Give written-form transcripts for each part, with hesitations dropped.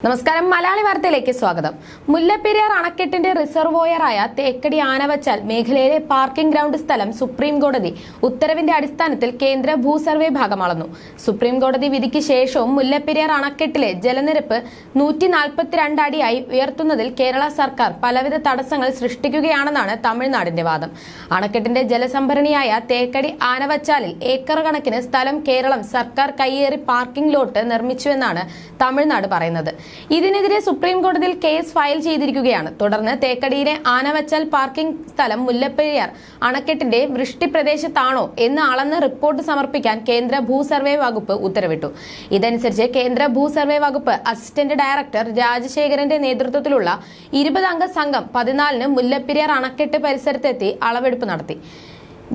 നമസ്കാരം. മലയാളി വാർത്തയിലേക്ക് സ്വാഗതം. മുല്ലപ്പെരിയാർ അണക്കെട്ടിന്റെ റിസർവോയറായ തേക്കടി ആനവച്ചാൽ മേഖലയിലെ പാർക്കിംഗ് ഗ്രൗണ്ട് സ്ഥലം സുപ്രീം കോടതി ഉത്തരവിന്റെ അടിസ്ഥാനത്തിൽ കേന്ദ്ര ഭൂസർവേ ഭാഗം അളന്നു. സുപ്രീം കോടതി വിധിക്ക് ശേഷവും മുല്ലപ്പെരിയാർ അണക്കെട്ടിലെ ജലനിരപ്പ് 142 അടിയായി ഉയർത്തുന്നതിൽ കേരള സർക്കാർ പലവിധ തടസ്സങ്ങൾ സൃഷ്ടിക്കുകയാണെന്നാണ് തമിഴ്നാടിന്റെ വാദം. അണക്കെട്ടിന്റെ ജലസംഭരണിയായ തേക്കടി ആനവച്ചാലിൽ ഏക്കർ കണക്കിന് സ്ഥലം കേരളം സർക്കാർ കയ്യേറി പാർക്കിംഗ് ലോട്ട് നിർമ്മിച്ചുവെന്നാണ് തമിഴ്നാട് പറയുന്നത്. ഇതിനെതിരെ സുപ്രീം കോടതിയിൽ കേസ് ഫയൽ ചെയ്തിരിക്കുകയാണ്. തുടർന്ന് തേക്കടിയിലെ ആനവച്ചാൽ പാർക്കിംഗ് സ്ഥലം മുല്ലപ്പെരിയാർ അണക്കെട്ടിന്റെ വൃഷ്ടി പ്രദേശത്താണോ എന്ന് അളന്ന് റിപ്പോർട്ട് സമർപ്പിക്കാൻ കേന്ദ്ര ഭൂസർവേ വകുപ്പ് ഉത്തരവിട്ടു. ഇതനുസരിച്ച് കേന്ദ്ര ഭൂസർവേ വകുപ്പ് അസിസ്റ്റന്റ് ഡയറക്ടർ രാജശേഖരന്റെ നേതൃത്വത്തിലുള്ള 20 അംഗ സംഘം 14-ന് മുല്ലപ്പെരിയാർ അണക്കെട്ട് പരിസരത്തെത്തി അളവെടുപ്പ് നടത്തി.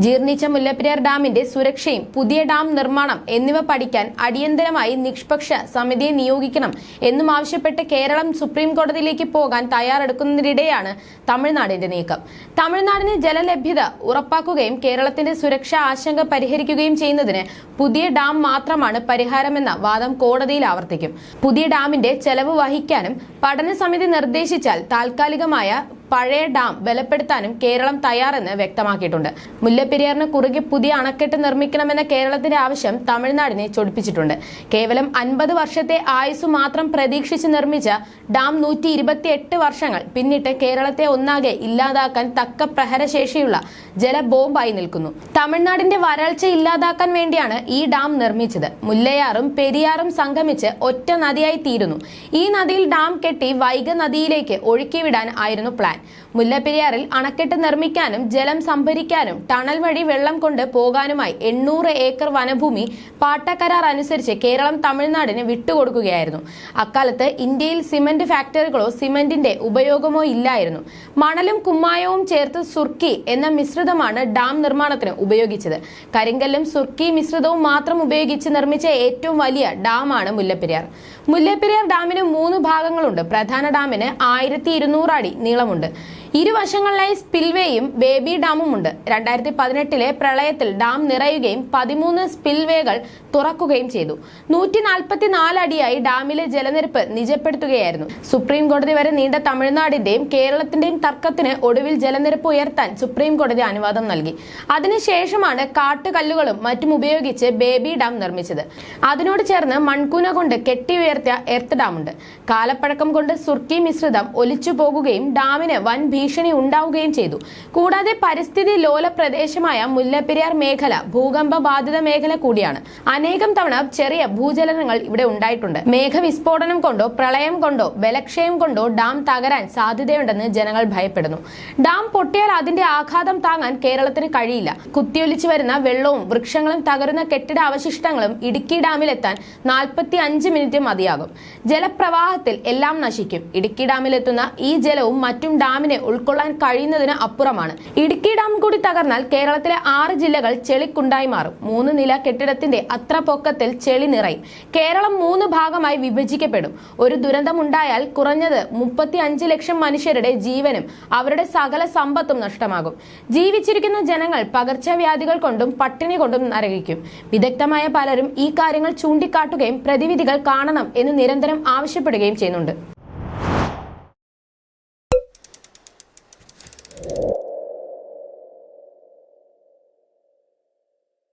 ജീർണിച്ച മുല്ലപ്പെരിയാർ ഡാമിന്റെ സുരക്ഷയും പുതിയ ഡാം നിർമ്മാണം എന്നിവ പഠിക്കാൻ അടിയന്തരമായി നിഷ്പക്ഷ സമിതിയെ നിയോഗിക്കണം എന്നും ആവശ്യപ്പെട്ട് കേരളം സുപ്രീം കോടതിയിലേക്ക് പോകാൻ തയ്യാറെടുക്കുന്നതിനിടെയാണ് തമിഴ്നാടിന്റെ നീക്കം. തമിഴ്നാടിന് ജലലഭ്യത ഉറപ്പാക്കുകയും കേരളത്തിന്റെ സുരക്ഷാ ആശങ്ക പരിഹരിക്കുകയും ചെയ്യുന്നതിന് പുതിയ ഡാം മാത്രമാണ് പരിഹാരമെന്ന വാദം കോടതിയിൽ ആവർത്തിക്കും. പുതിയ ഡാമിന്റെ ചെലവ് വഹിക്കാനും പഠന സമിതി നിർദ്ദേശിച്ചാൽ താൽക്കാലികമായ പഴയ ഡാം ബലപ്പെടുത്താനും കേരളം തയ്യാറെന്ന് വ്യക്തമാക്കിയിട്ടുണ്ട്. മുല്ലപ്പെരിയാറിന് കുറുകെ പുതിയ അണക്കെട്ട് നിർമ്മിക്കണമെന്ന കേരളത്തിന്റെ ആവശ്യം തമിഴ്നാടിനെ ചൊടിപ്പിച്ചിട്ടുണ്ട്. കേവലം 50 വർഷത്തെ ആയുസ് മാത്രം പ്രതീക്ഷിച്ച് നിർമ്മിച്ച ഡാം 128 വർഷങ്ങൾ പിന്നിട്ട് കേരളത്തെ ഒന്നാകെ ഇല്ലാതാക്കാൻ തക്ക പ്രഹരശേഷിയുള്ള ജലബോംബായി നിൽക്കുന്നു. തമിഴ്നാടിന്റെ വരൾച്ച ഇല്ലാതാക്കാൻ വേണ്ടിയാണ് ഈ ഡാം നിർമ്മിച്ചത്. മുല്ലയാറും പെരിയാറും സംഗമിച്ച് ഒറ്റ നദിയായി തീരുന്നു. ഈ നദിയിൽ ഡാം കെട്ടി വൈഗ നദിയിലേക്ക് ഒഴുക്കിവിടാൻ ആയിരുന്നു പ്ലാൻ. മുല്ലപ്പെരിയാറിൽ അണക്കെട്ട് നിർമ്മിക്കാനും ജലം സംഭരിക്കാനും ടണൽ വഴി വെള്ളം കൊണ്ട് പോകാനുമായി 800 ഏക്കർ വനഭൂമി പാട്ടക്കരാർ അനുസരിച്ച് കേരളം തമിഴ്നാടിന് വിട്ടുകൊടുക്കുകയായിരുന്നു. അക്കാലത്ത് ഇന്ത്യയിൽ സിമന്റ് ഫാക്ടറികളോ സിമന്റിന്റെ ഉപയോഗമോ ഇല്ലായിരുന്നു. മണലും കുമ്മായവും ചേർത്ത് സുർക്കി എന്ന മിശ്രിതമാണ് ഡാം നിർമ്മാണത്തിന് ഉപയോഗിച്ചത്. കരിങ്കല്ലും സുർക്കി മിശ്രിതവും മാത്രം ഉപയോഗിച്ച് നിർമ്മിച്ച ഏറ്റവും വലിയ ഡാമാണ് മുല്ലപ്പെരിയാർ. മുല്ലപ്പെരിയാർ ഡാമിന് 3 ഭാഗങ്ങളുണ്ട്. പ്രധാന ഡാമിന് 1200 അടി നീളമുണ്ട്. ഇരുവശങ്ങളിലായി സ്പിൽവേയും ബേബി ഡാമും ഉണ്ട്. 2018-ലെ പ്രളയത്തിൽ ഡാം നിറയുകയും 13 സ്പിൽവേകൾ തുറക്കുകയും ചെയ്തു. 144 അടിയായി ഡാമിലെ ജലനിരപ്പ് നിജപ്പെടുത്തുകയായിരുന്നു. സുപ്രീം കോടതി വരെ നീണ്ട തമിഴ്നാടിന്റെയും കേരളത്തിന്റെയും തർക്കത്തിന് ഒടുവിൽ ജലനിരപ്പ് ഉയർത്താൻ സുപ്രീം കോടതി അനുവാദം നൽകി. അതിനുശേഷമാണ് കാട്ടുകല്ലുകളും മറ്റും ഉപയോഗിച്ച് ബേബി ഡാം നിർമ്മിച്ചത്. അതിനോട് ചേർന്ന് മൺകൂന കൊണ്ട് കെട്ടി ഉയർത്തിയ എർത്ത് ഡാമുണ്ട്. കാലപ്പഴക്കം കൊണ്ട് സുർക്കി മിശ്രിതം ഒലിച്ചു പോകുകയും ഡാമിന് വൻ ഭീഷണി ഉണ്ടാവുകയും ചെയ്തു. കൂടാതെ പരിസ്ഥിതി ലോല പ്രദേശമായ മുല്ലപ്പെരിയാർ മേഖല ഭൂകമ്പ ബാധിത മേഖല കൂടിയാണ്. അനേകം തവണ ചെറിയ ഭൂചലനങ്ങൾ ഇവിടെ ഉണ്ടായിട്ടുണ്ട്. മേഘവിസ്ഫോടനം കൊണ്ടോ പ്രളയം കൊണ്ടോ ബലക്ഷയം കൊണ്ടോ ഡാം തകരാൻ സാധ്യതയുണ്ടെന്ന് ജനങ്ങൾ ഭയപ്പെടുന്നു. ഡാം പൊട്ടിയാൽ അതിന്റെ ആഘാതം താങ്ങാൻ കേരളത്തിന് കഴിയില്ല. കുത്തിയൊലിച്ചു വരുന്ന വെള്ളവും വൃക്ഷങ്ങളും തകരുന്ന കെട്ടിട അവശിഷ്ടങ്ങളും ഇടുക്കി ഡാമിലെത്താൻ 45 മിനിറ്റ് മതിയാകും. ജലപ്രവാഹത്തിൽ എല്ലാം നശിക്കും. ഇടുക്കി ഡാമിലെത്തുന്ന ഈ ജലവും മറ്റും ഡാമിനെ ഉൾക്കൊള്ളാൻ കഴിയുന്നതിന് അപ്പുറമാണ്. ഇടുക്കി ഡാം കൂടി തകർന്നാൽ കേരളത്തിലെ 6 ജില്ലകൾ ചെളിക്കുണ്ടായി മാറും. 3 നില കെട്ടിടത്തിന്റെ അത്ര പൊക്കത്തിൽ ചെളി നിറയും. കേരളം 3 ഭാഗമായി വിഭജിക്കപ്പെടും. ഒരു ദുരന്തമുണ്ടായാൽ കുറഞ്ഞത് 35 ലക്ഷം മനുഷ്യരുടെ ജീവനും അവരുടെ സകല സമ്പത്തും നഷ്ടമാകും. ജീവിച്ചിരിക്കുന്ന ജനങ്ങൾ പകർച്ചവ്യാധികൾ കൊണ്ടും പട്ടിണി കൊണ്ടും നരകിക്കും. വിദഗ്ധമായ പലരും ഈ കാര്യങ്ങൾ ചൂണ്ടിക്കാട്ടുകയും പ്രതിവിധികൾ കാണണം എന്ന് നിരന്തരം ആവശ്യപ്പെടുകയും ചെയ്യുന്നുണ്ട്.